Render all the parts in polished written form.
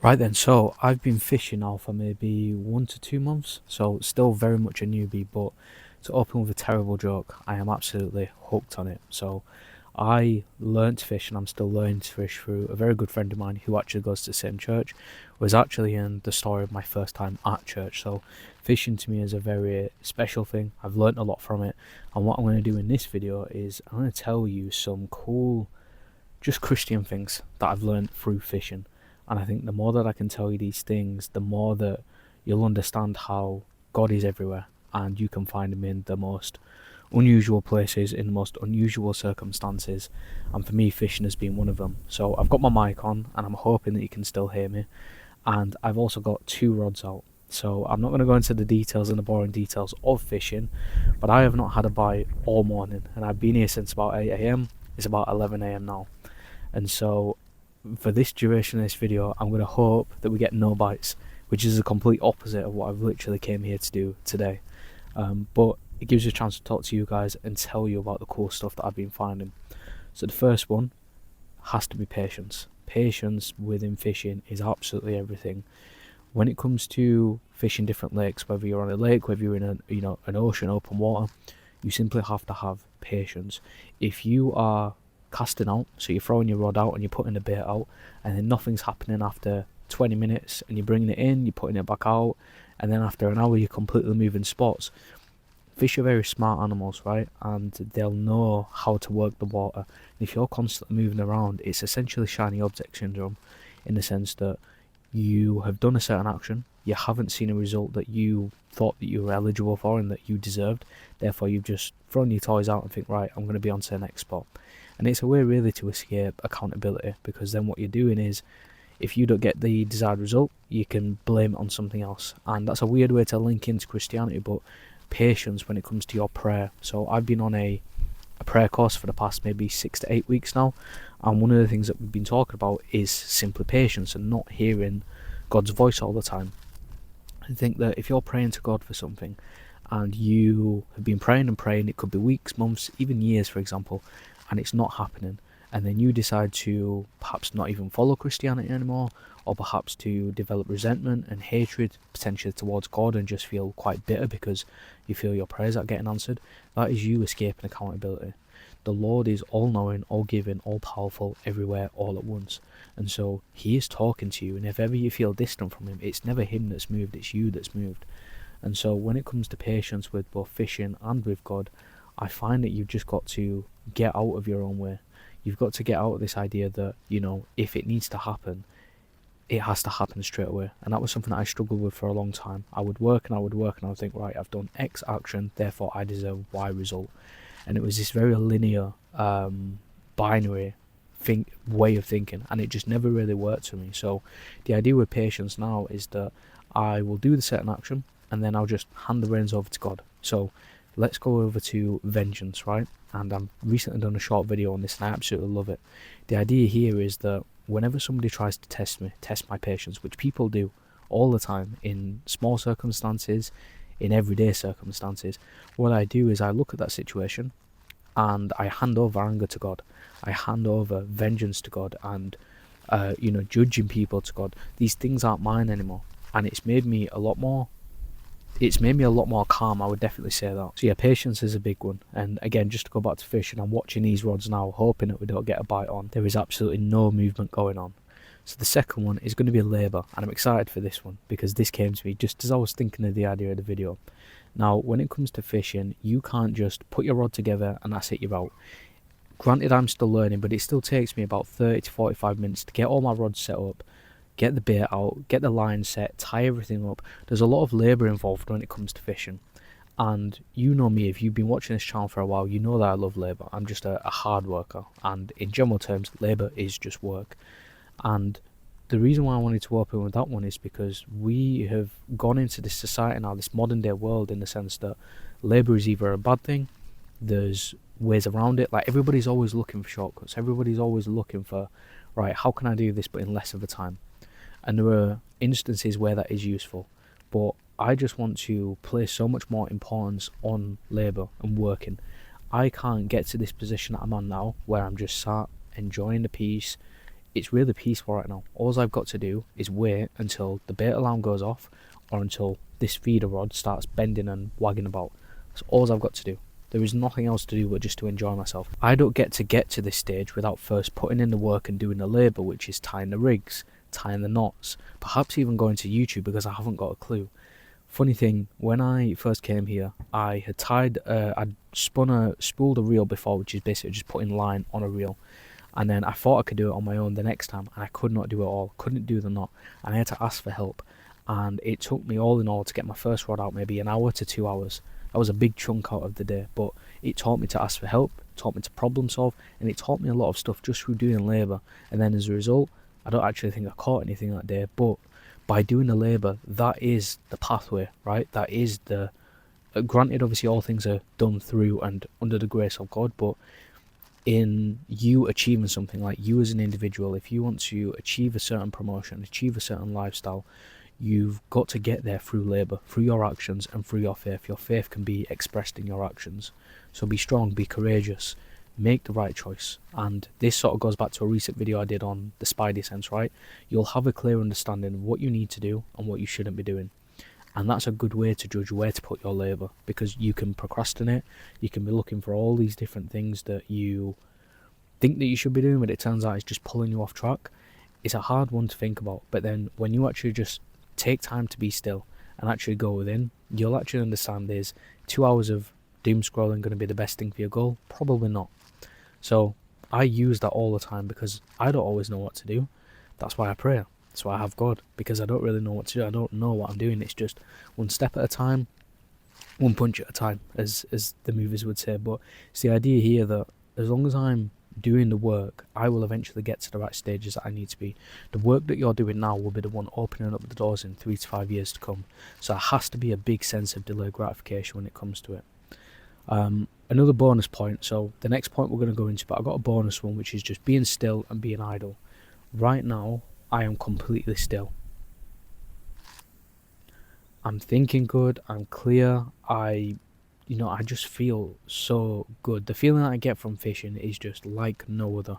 Right then, so I've been fishing now for maybe 1 to 2 months, so still very much a newbie, but to open with a terrible joke, I am absolutely hooked on it. So I learnt to fish and I'm still learning to fish through a very good friend of mine who actually goes to the same church, was actually in the story of my first time at church. So fishing to me is a very special thing. I've learnt a lot from it, and what I'm going to do in this video is I'm going to tell you some cool, just Christian things that I've learnt through fishing. And I think the more that I can tell you these things, the more that you'll understand how God is everywhere and you can find Him in the most unusual places, in the most unusual circumstances. And for me, fishing has been one of them. So I've got my mic on and I'm hoping that you can still hear me. And I've also got 2 rods out. So I'm not going to go into the details and the boring details of fishing, but I have not had a bite all morning. And I've been here since about 8 a.m. It's about 11 a.m. now. And so for this duration of this video, I'm going to hope that we get no bites, which is the complete opposite of what I've literally came here to do today. But it gives you a chance to talk to you guys and tell you about the cool stuff that I've been finding. So the first one has to be patience. Patience within fishing is absolutely everything. When it comes to fishing different lakes, whether you're on a lake, whether you're in an ocean, open water, you simply have to have patience. If you are casting out, so you're throwing your rod out and you're putting the bait out, and then nothing's happening after 20 minutes, and you're bringing it in, you're putting it back out, and then after an hour you're completely moving spots. Fish are very smart animals, right? And they'll know how to work the water. And if you're constantly moving around, it's essentially shiny object syndrome, in the sense that you have done a certain action, you haven't seen a result that you thought that you were eligible for and that you deserved, therefore you've just thrown your toys out and think, right, I'm going to be on to the next spot. And it's a way really to escape accountability, because then what you're doing is, if you don't get the desired result, you can blame it on something else. And that's a weird way to link into Christianity, but patience when it comes to your prayer. So I've been on a prayer course for the past maybe 6 to 8 weeks now, and one of the things that we've been talking about is simply patience and not hearing God's voice all the time. I think that if you're praying to God for something and you have been praying and praying, it could be weeks, months, even years, for example, and it's not happening, and then you decide to perhaps not even follow Christianity anymore, or perhaps to develop resentment and hatred potentially towards God and just feel quite bitter because you feel your prayers aren't getting answered, that is you escaping accountability. The Lord is all-knowing, all-giving, all-powerful, everywhere, all at once. And so He is talking to you, and if ever you feel distant from Him, it's never Him that's moved, it's you that's moved. And so when it comes to patience with both fishing and with God, I find that you've just got to get out of your own way. You've got to get out of this idea that, if it needs to happen, it has to happen straight away. And that was something that I struggled with for a long time. I would work and I would work and I would think, right, I've done X action, therefore I deserve Y result. And it was this very linear, binary way of thinking, and it just never really worked for me. So the idea with patience now is that I will do the certain action and then I'll just hand the reins over to God. So let's go over to vengeance, right? And I've recently done a short video on this and I absolutely love it. The idea here is that whenever somebody tries to test my patience, which people do all the time in small circumstances, in everyday circumstances, what I do is I look at that situation and I hand over anger to God. I hand over vengeance to God and, judging people to God. These things aren't mine anymore. And it's made me a lot more calm, I would definitely say that. So yeah, patience is a big one. And again, just to go back to fishing, I'm watching these rods now, hoping that we don't get a bite on. There is absolutely no movement going on. So the second one is going to be labour, and I'm excited for this one because this came to me just as I was thinking of the idea of the video. Now, when it comes to fishing, you can't just put your rod together and that's it, you're out. Granted, I'm still learning, but it still takes me about 30 to 45 minutes to get all my rods set up, get the bait out, get the line set, tie everything up. There's a lot of labour involved when it comes to fishing. And you know me, if you've been watching this channel for a while, you know that I love labour. I'm just a hard worker, and in general terms, labour is just work. And the reason why I wanted to open with that one is because we have gone into this society now, this modern day world, in the sense that labour is either a bad thing, there's ways around it. Like, everybody's always looking for shortcuts, everybody's always looking for, right, how can I do this but in less of a time? And there are instances where that is useful, but I just want to place so much more importance on labour and working. I can't get to this position that I'm on now, where I'm just sat enjoying the peace, it's really peaceful right now. All I've got to do is wait until the bait alarm goes off, or until this feeder rod starts bending and wagging about. That's all I've got to do. There is nothing else to do but just to enjoy myself. I don't get to this stage without first putting in the work and doing the labour, which is tying the rigs, tying the knots, perhaps even going to YouTube because I haven't got a clue. Funny thing, when I first came here, I had I'd spooled a reel before, which is basically just putting line on a reel. And then I thought I could do it on my own the next time, and I could not do it all. Couldn't do the knot, and I had to ask for help. And it took me all in all to get my first rod out, maybe an hour to 2 hours. That was a big chunk out of the day, but it taught me to ask for help, taught me to problem solve, and it taught me a lot of stuff just through doing labour. And then as a result, I don't actually think I caught anything that day, but by doing the labour, that is the pathway, right? That is the... granted, obviously all things are done through and under the grace of God, but in you achieving something, like you as an individual, if you want to achieve a certain promotion, achieve a certain lifestyle, you've got to get there through labour, through your actions and through your faith. Your faith can be expressed in your actions. So be strong, be courageous, make the right choice. And this sort of goes back to a recent video I did on the Spidey sense, right? You'll have a clear understanding of what you need to do and what you shouldn't be doing. And that's a good way to judge where to put your labour, because you can procrastinate, you can be looking for all these different things that you think that you should be doing, but it turns out it's just pulling you off track. It's a hard one to think about, but then when you actually just take time to be still and actually go within, you'll actually understand, is 2 hours of doom scrolling going to be the best thing for your goal? Probably not. So I use that all the time because I don't always know what to do. That's why I pray. That's why I have God, because I don't really know what to do. I don't know what I'm doing. It's just one step at a time, one punch at a time, as the movies would say. But it's the idea here that as long as I'm doing the work, I will eventually get to the right stages that I need to be. The work that you're doing now will be the one opening up the doors in 3 to 5 years to come. So it has to be a big sense of delayed gratification when it comes to it. Another bonus point, so the next point we're going to go into, but I've got a bonus one, which is just being still and being idle. Right now, I am completely still. I'm thinking good, I'm clear, I just feel so good. The feeling I get from fishing is just like no other.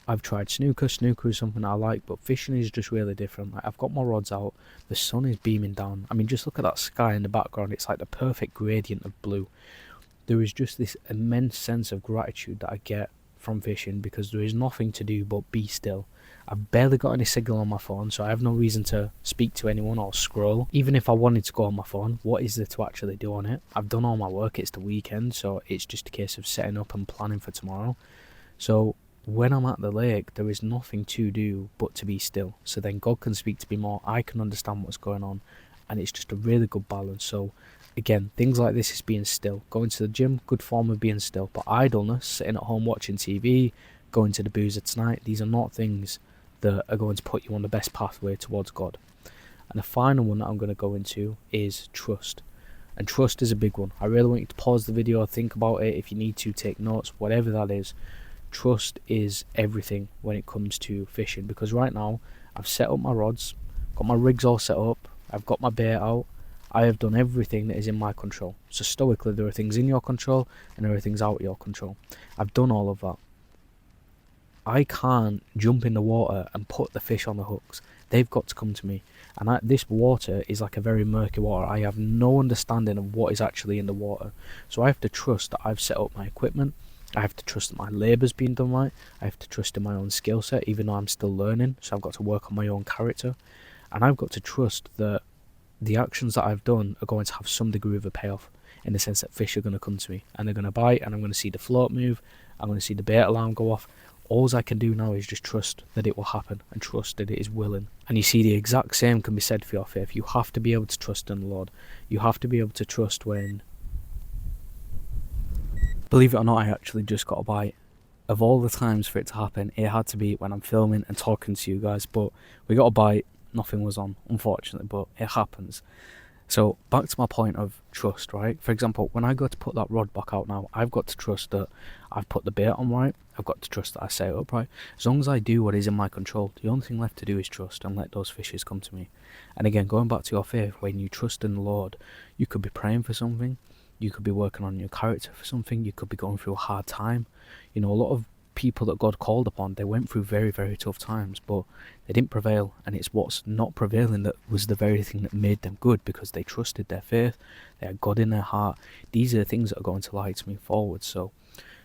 I've tried snooker. Snooker is something I like, but fishing is just really different. Like, I've got my rods out, the sun is beaming down. I mean, just look at that sky in the background. It's like the perfect gradient of blue. There is just this immense sense of gratitude that I get from fishing, because there is nothing to do but be still. I've barely got any signal on my phone, so I have no reason to speak to anyone or scroll. Even if I wanted to go on my phone, what is there to actually do on it? I've done all my work, it's the weekend, so it's just a case of setting up and planning for tomorrow. So when I'm at the lake, there is nothing to do but to be still. So then God can speak to me more, I can understand what's going on, and it's just a really good balance. So again, things like this is being still. Going to the gym, good form of being still. But idleness, sitting at home watching TV, going to the boozer tonight, these are not things that are going to put you on the best pathway towards God. And the final one that I'm going to go into is trust. And trust is a big one. I really want you to pause the video, think about it. If you need to, take notes, whatever that is. Trust is everything when it comes to fishing, because right now I've set up my rods, got my rigs all set up, I've got my bait out, I have done everything that is in my control. So stoically, there are things in your control and there are things out of your control. I've done all of that. I can't jump in the water and put the fish on the hooks. They've got to come to me. And this water is like a very murky water. I have no understanding of what is actually in the water. So I have to trust that I've set up my equipment. I have to trust that my labour's been done right. I have to trust in my own skill set, even though I'm still learning. So I've got to work on my own character. And I've got to trust that the actions that I've done are going to have some degree of a payoff, in the sense that fish are going to come to me and they're going to bite, and I'm going to see the float move, I'm going to see the bait alarm go off. All I can do now is just trust that it will happen and trust that it is willing. And you see, the exact same can be said for your faith. You have to be able to trust in the Lord. You have to be able to trust when... Believe it or not, I actually just got a bite. Of all the times for it to happen, it had to be when I'm filming and talking to you guys. But we got a bite, nothing was on, unfortunately, but it happens. So back to my point of trust, right? For example, when I go to put that rod back out now, I've got to trust that I've put the bait on right. I've got to trust that I set it up right. As long as I do what is in my control, the only thing left to do is trust and let those fishes come to me. And again, going back to your faith, when you trust in the Lord, you could be praying for something, you could be working on your character for something, you could be going through a hard time. You know, a lot of people that God called upon, they went through very, very tough times, but they didn't prevail. And it's what's not prevailing that was the very thing that made them good, because they trusted their faith, they had God in their heart. These are the things that are going to light me forward. So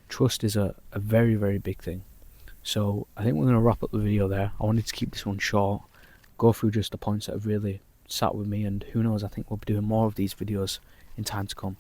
trust is a very, very big thing. So I think we're going to wrap up the video there. I wanted to keep this one short, go through just the points that have really sat with me, and who knows, I think we'll be doing more of these videos in time to come.